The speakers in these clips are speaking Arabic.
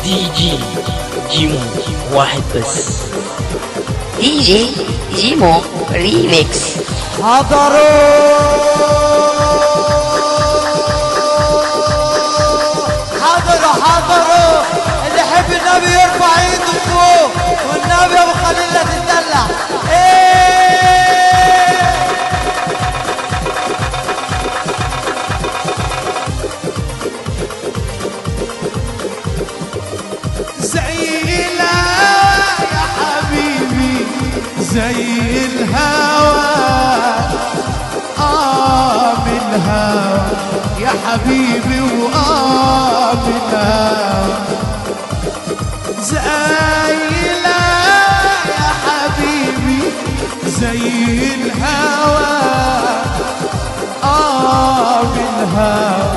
دي جي جيمو واحد بس. دي جي جيمو ريميكس. حضروا اللي يحب النبي يرفع ايده فوق، والنبي ابو خليل لا تتدلع. زي الهوى يا حبيبي، زي الهوى من الهوى يا حبيبي، من الهوى زي الهوى يا حبيبي، زي الهوى من الهوى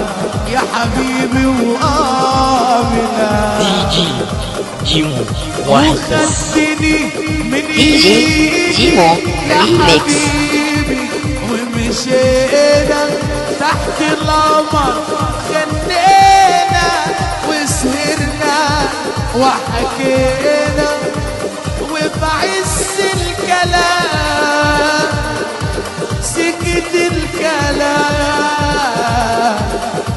يا حبيبي، من الهوى. دي جي جيمو واحد بس. دي جي جيمو ريميكس. ومشينا تحت القمر، غنينا وسهرنا وحكينا، وبعز الكلام سكت الكلام،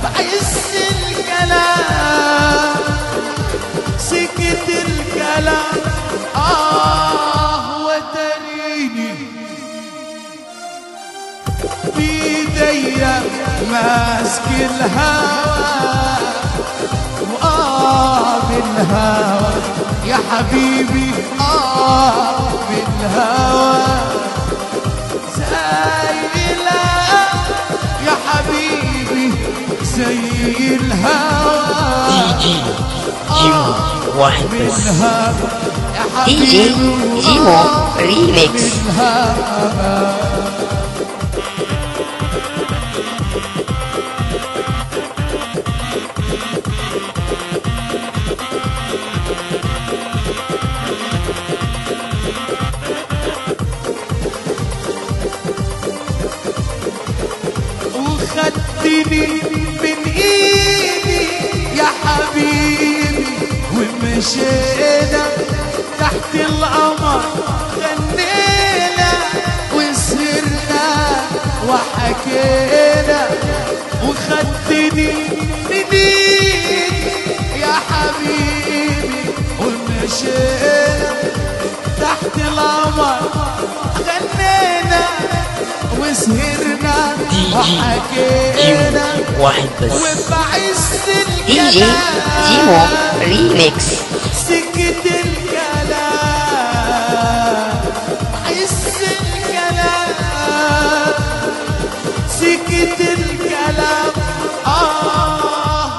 بعز الكلام سكت الكلام. وتريني بيديا ماسك الهوى، بالهوى يا حبيبي، بالهوى زي الهوى يا حبيبي، زي الهوى. دي جي جيمو واحد بس. دي جي جيمو ريميكس. وخدتني من ايدي يا حبيبي، ومشينا تحت القمر، غنينا وسهرنا وحكينا. وخدتني من ايدي يا حبيبي، ومشينا تحت القمر، غنينا وسهرنا وحكينا، واحد بس. وبعز دي جي جيمو ريميكس. سكت الكلام، بعز الكلام سكت الكلام.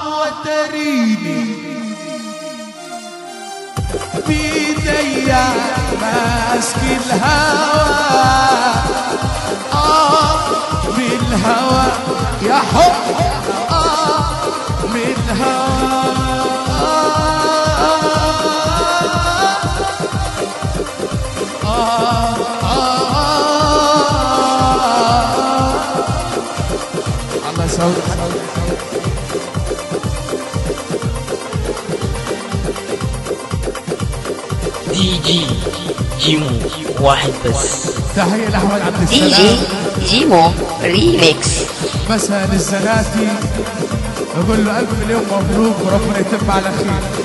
وتريني بيديا ماسك الهوى، بالهوى يا حب، بالهوى. الله يسعدك. دي جي جيمو واحد بس. تحية لأحمد عبد دي جي السلام. جيمو ريميكس. مساء للزناتي، نقول له ألف مليون مبروك وربنا يتم على خير.